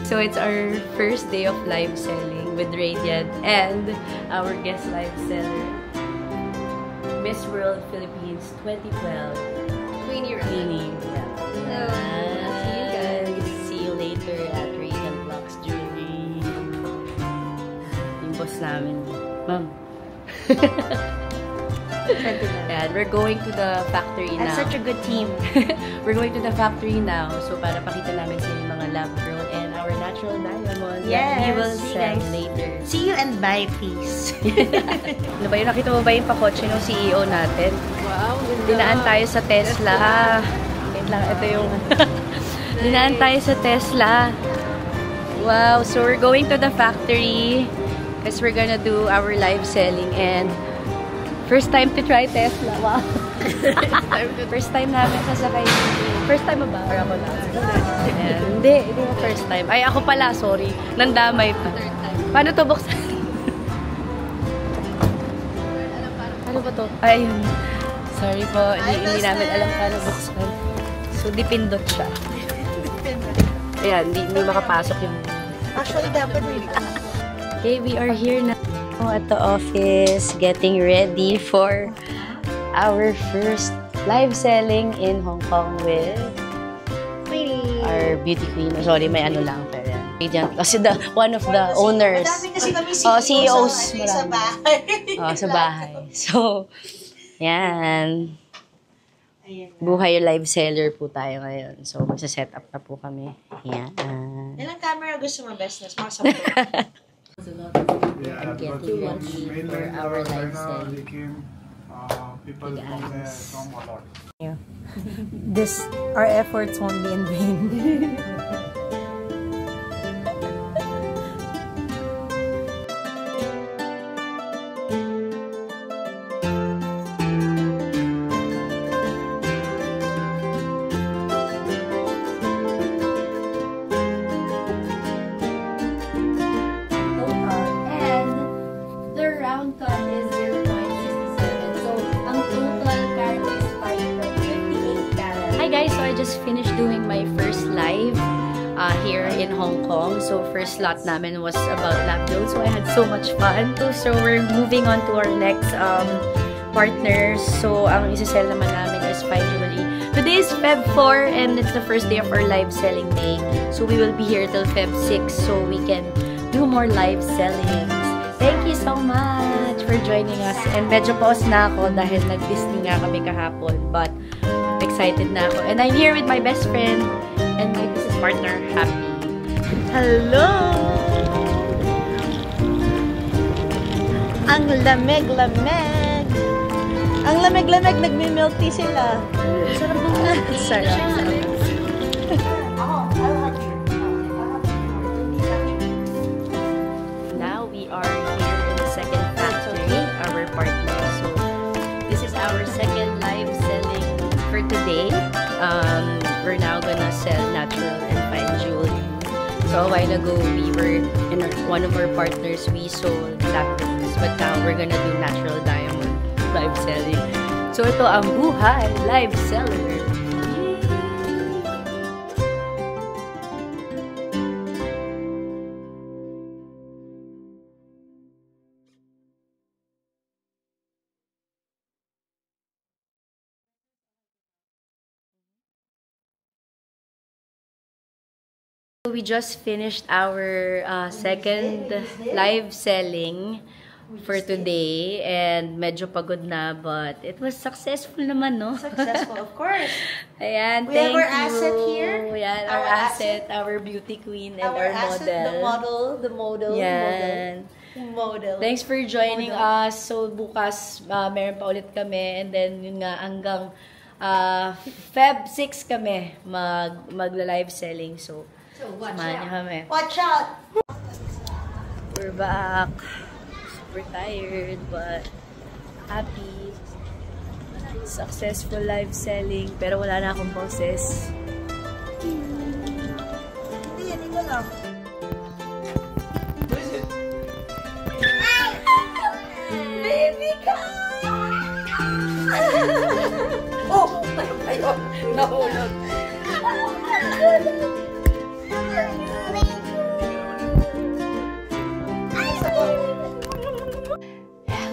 So it's our first day of live selling with Radiant and our guest live seller, Miss World Philippines 2012. Queenie. Yeah. See you guys. See you later at Radiant Vlogs Jewelry. Yung boss namin. Ma'am. And we're going to the factory now. That's such a good team. We're going to the factory now. So, para pakita namin sa inyo mga lab grown and our natural diamonds that we will sell later. See you and bye, please. Ano ba yun? Nakita mo ba yung pakotse ng CEO natin? Wow. Dinaan tayo sa Tesla. Wait lang, ito yung... Dinaan tayo sa Tesla. Wow. So, we're going to the factory because we're gonna do our live selling and first time to try Tesla. Wow. First time namin sasakay. First time ba? Or ako lang? Yeah. Hindi mo first time. Ay, ako pala, sorry. Nandamay pa. Paano to buksan? Ano ba to? Ay, sorry po. Hindi namin alam paano buksan. So, dipindot siya. Ayan, hindi makapasok yung... Actually, dapat Okay, we are here now at the office, getting ready for our first live selling in Hong Kong with our beauty queen. Sorry, may ano lang. Pero Radiant. Kasi one of the owners. Madami kasi kami CEOs. sa bahay. Sa bahay. So, yan. Buhay live seller po tayo ngayon. So, magsa-set up na po kami. Yan. Ilang camera gusto mo, business? Mga 10. And get ready for our live selling. People from a lot. Our efforts won't be in vain. Hi guys, so I just finished doing my first live here in Hong Kong. So first lot namin was about lab grown, so I had so much fun. So we're moving on to our next partners. So ang isa-sell naman namin is Fine Jewelry. Today is Feb 4 and it's the first day of our live selling day. So we will be here till Feb 6 so we can do more live sellings. Thank you so much for joining us. And medyo pause na ako dahil nag-Disney nga kami kahapon. But excited na ako. And I'm here with my best friend and my business partner, Happy. Hello! Ang lamig-lamig! Ang lamig-lamig, nagmi-milk tea sila. Sarap ng milk tea. Sarap. Now we are here in the second factory, our partner. So this is our second live selling for today. We're now gonna sell natural and fine jewelry. So a while ago, we were in one of our partners, we sold lab grown, but now we're gonna do natural diamond live selling. So ito ang buhay live seller. We just finished our second live selling for today and medyo pagod na but it was successful naman, no? Successful, of course. Ayan, We thank have our you. asset here. Yan, our asset, our beauty queen and our asset, model. the model. Yan. Model. Thanks for joining us. So bukas meron pa ulit kami and then yun nga hanggang Feb 6 kami magla-live selling. So watch samahan niyo out. kami. Watch out! We're back. Super tired but happy. Successful live selling pero wala na akong boses. Hindi, yan ito lang. Baby ka! Oh! Ayun! Nahulog!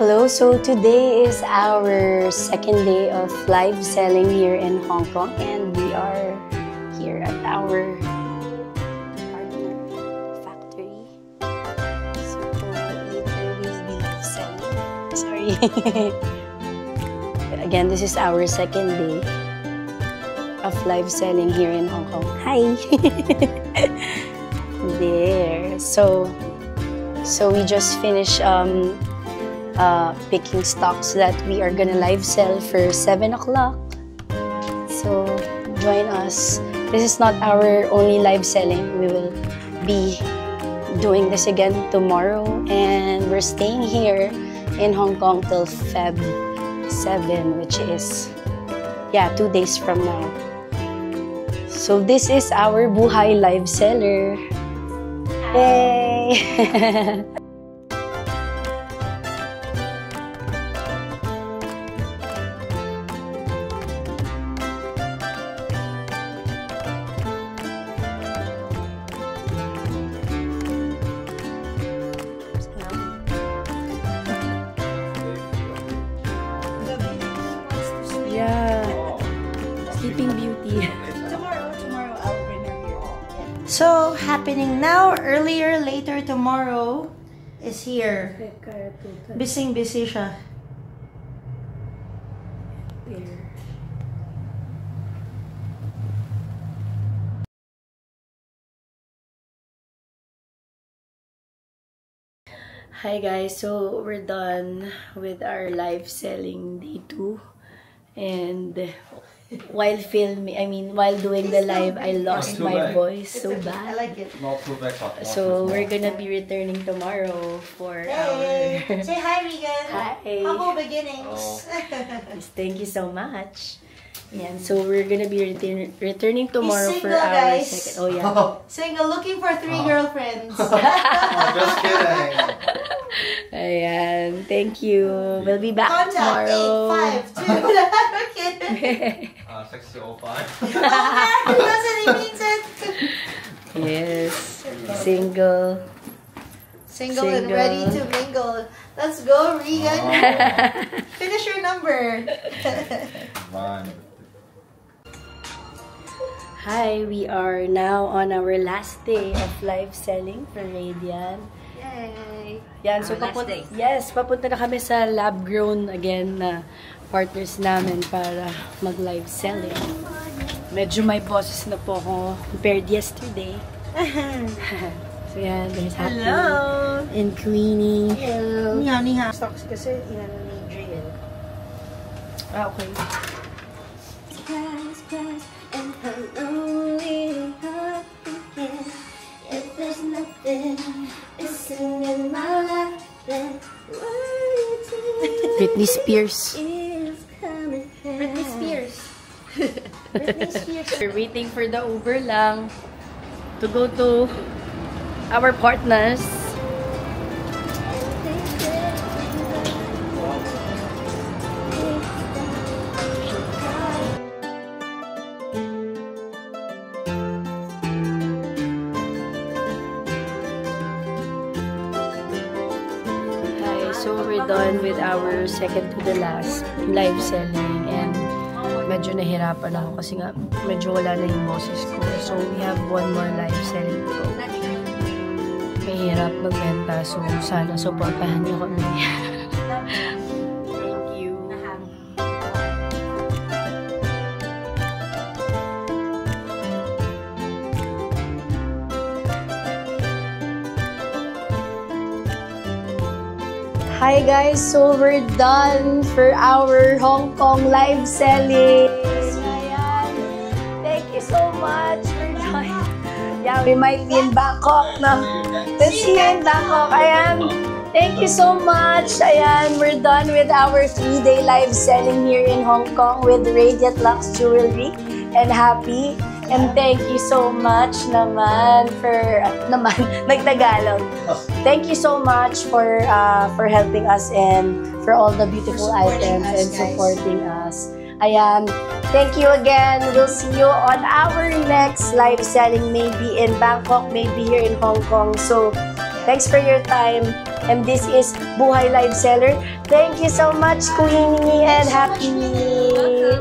Hello, so today is our second day of live selling here in Hong Kong, and we are here at our partner factory. So later we'll be live selling. Sorry. Again, this is our second day of live selling here in Hong Kong. Hi! There. So we just finished picking stocks that we are gonna live sell for 7 o'clock. So join us. This is not our only live selling. We will be doing this again tomorrow, and we're staying here in Hong Kong till Feb 7, which is 2 days from now. So this is our Buhay live seller. Yay! Yeah, Sleeping Beauty. Tomorrow I'll bring her here. So, happening now, earlier, later, tomorrow is here. Busy siya. Hi guys, so we're done with our live selling day 2, and while doing the live, I lost my voice so I bad. like it. So we're gonna be returning tomorrow for Hey! our Say hi, Regan. Hi. Humble beginnings. Yes, thank you so much. Yeah, so we're gonna be returning tomorrow He's for single, our guys. second. Oh yeah. Single, looking for 3 girlfriends. Just kidding. Ayan, thank you. We'll be back Contact tomorrow. 852. Okay. 6005. Oh, doesn't he means it? Yes, single. Single and ready to mingle. Let's go, Regan. Finish your number. Fine. Hi, we are now on our last day of live selling for Radiant. Yay. Yan, so papunta na kami sa lab grown again na partners namin para mag-live selling. Medyo may bosses na po ako compared yesterday. So yan, there's Happy and Queenie. Hello. Niha. Stocks kasi inano ni Drill. Okay. Britney Spears. Britney Spears. Britney Spears. We're waiting for the Uber lang to go to our partners. So we're done with our second to the last live selling, and medyo nahirapan ako kasi nga medyo wala na yung boses ko. So we have one more live selling to go. Mahirap magbenta, so sana supportahan niyo kami. Thank you. Hi guys, so we're done for our Hong Kong live selling. Ayan. Thank you so much for joining. Yeah, we might be in Bangkok na. Let's see you in Bangkok. Ayan. Thank you so much. Ayan, we're done with our 3-day live selling here in Hong Kong with Radiant Lux Jewelry and Happy. And thank you so much naman for nagtagalog. Thank you so much for helping us and for all the beautiful items and supporting us. Ayan. Thank you again. We'll see you on our next live selling, maybe in Bangkok, maybe here in Hong Kong. So, thanks for your time. And this is Buhay Live Seller. Thank you so much, Queenie, and happy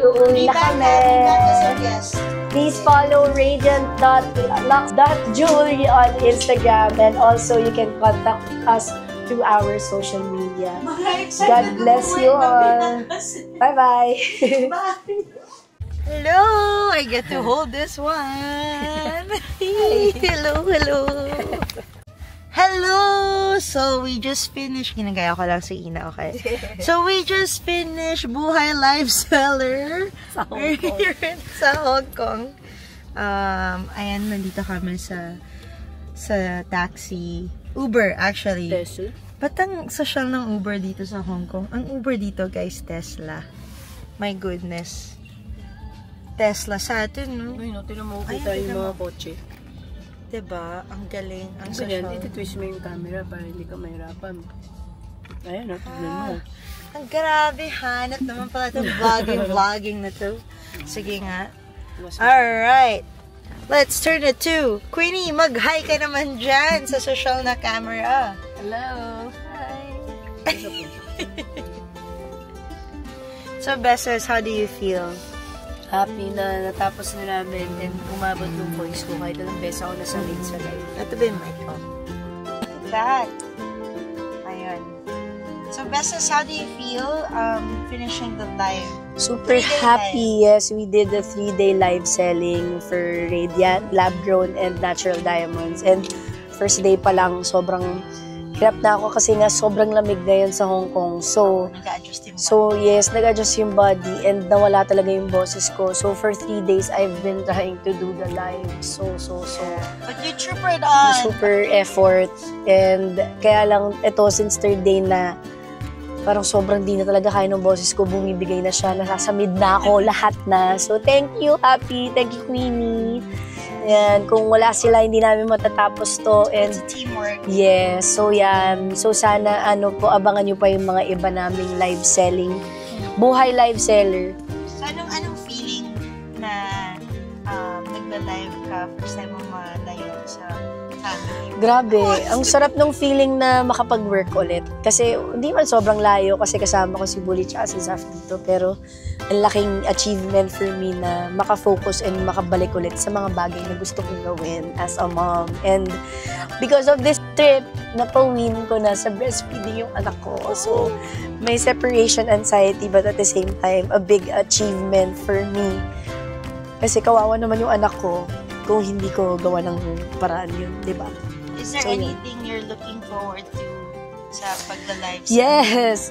uuwi na kami. Please follow radiant.lux.jewelry on Instagram, and also you can contact us through our social media. God bless you all. Bye-bye. Hello! I get to hold this one. Hello, hello. Hello! So, we just finished. Ginagaya ko lang si Ina, okay? So, we just finished Buhay Live Seller. We're here sa Hong Kong. Ayan, nandito kami sa taxi. Uber, actually. Ba't ang social ng Uber dito sa Hong Kong? Ang Uber dito, guys, Tesla. My goodness. Tesla sa atin, no? Ay, no, tinan mo kita yung mga kotse. Diba? Ang galing. Ang Ganyan, social. iti-twist mo yung camera para hindi ka mahirapan. Ayan, no, tignan mo. Ang grabe, hanap naman pala itong vlogging na to. Sige nga. Alright. Let's turn it to Queenie, mag-hi ka naman dyan sa social na camera. Hello! Hi! So, Besses, how do you feel? Happy na natapos na namin and umabot yung voice ko kahit ilang beses ako nasalit sa live. Ito ba yung mic ko? That. Ayun. So, Besses, how do you feel finishing the live? Super happy. Yes, we did a 3-day live selling for Radiant, Lab Grown, and Natural Diamonds. And first day pa lang, sobrang hirap na ako kasi nga sobrang lamig ngayon sa Hong Kong. So, Nag-adjust yung yes, nag-adjust yung body and nawala talaga yung boses ko. So, for 3 days, I've been trying to do the live. So. But you troopered on. Super effort. And kaya lang, ito, since 3rd day na, parang sobrang di na talaga kaya ng boses ko. Bumibigay na siya. Nasasamid na ako. Lahat na. So, thank you, Happy. Thank you, Queenie. Yan. Kung wala sila, hindi namin matatapos to. And It's a teamwork. yes. So, yan. So, sana, abangan nyo pa yung mga iba naming live selling. Buhay Live Seller. So, anong feeling na nagla-live ka first time mo malayo sa family? Grabe. Ang sarap ng feeling na makapag-work ulit. Kasi, hindi man sobrang layo kasi kasama ko si Bully at si Zaf dito. Pero, ang laking achievement for me na makafocus and makabalik ulit sa mga bagay na gusto kong gawin as a mom. And because of this trip, napawin ko na sa breastfeeding yung anak ko. So, may separation anxiety but at the same time, a big achievement for me. Kasi kawawa naman yung anak ko kung hindi ko gawa ng paraan yun, di ba? Is there So, anything you're looking forward to sa pagla-live? Yes!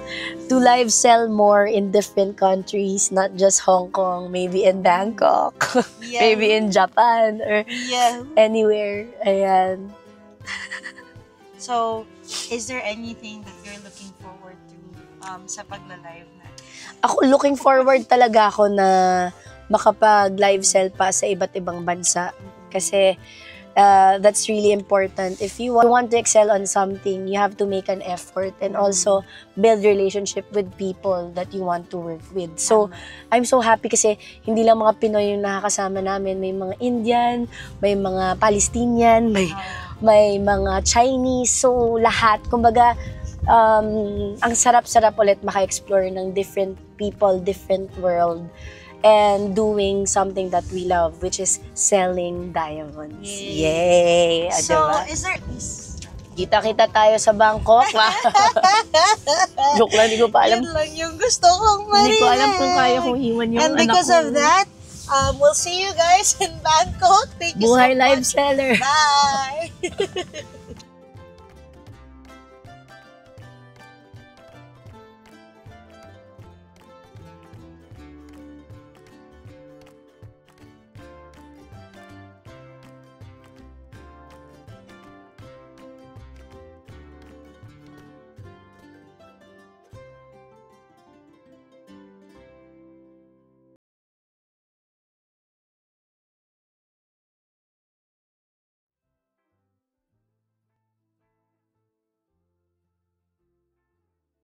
To live sell more in different countries, not just Hong Kong, maybe in Bangkok, Yeah. maybe in Japan, or Yeah. anywhere. Ayan. So, is there anything that you're looking forward to sa pagla-live na? Ako, looking forward talaga ako na makapag-live sell pa sa iba't ibang bansa. Kasi, that's really important. If you want to excel on something, you have to make an effort and also build relationship with people that you want to work with. So, I'm so happy kasi hindi lang mga Pinoy yung nakakasama namin. May mga Indian, may mga Palestinian, may mga Chinese. So, lahat. Kumbaga, ang sarap-sarap ulit maka-explore ng different people, different world. And doing something that we love, which is selling diamonds. Yay! So, Diba? is there... Kita-kita tayo sa Bangkok. Joke lang, hindi ko pa alam. Yun lang yung gusto kong marinig. Hindi ko alam kung kaya kong iwan yung And anak because ko. of that, we'll see you guys in Bangkok. Thank you Buhay so much. Live Seller. Bye!